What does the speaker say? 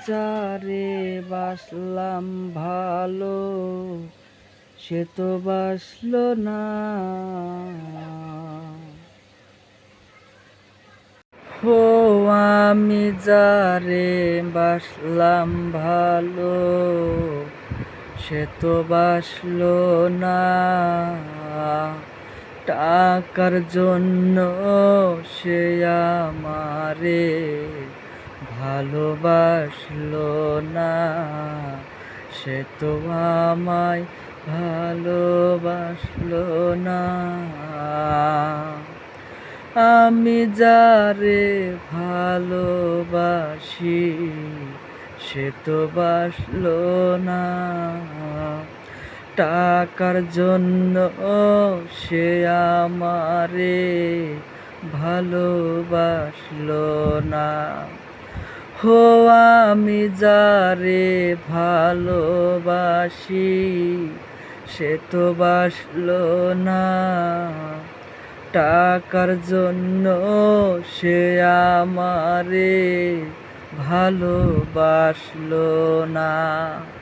যারে বাসলাম ভালো, সে তো বাসলো না। ও আমি যারে বাসলাম ভালো, সে তো বাসলো না। টাকার জন্য সে আমারে ভালোবাসলো না, সে তো আমায় ভালোবাসলো না। আমি যারে ভালোবাসি, সে তো বাসলো না। টাকার জন্য সে আমারে ভালোবাসলো না। হো আমি যারে ভালোবাসি, সে তো বাসলো না। টাকার জন্য সে আমারে ভালোবাসলো না।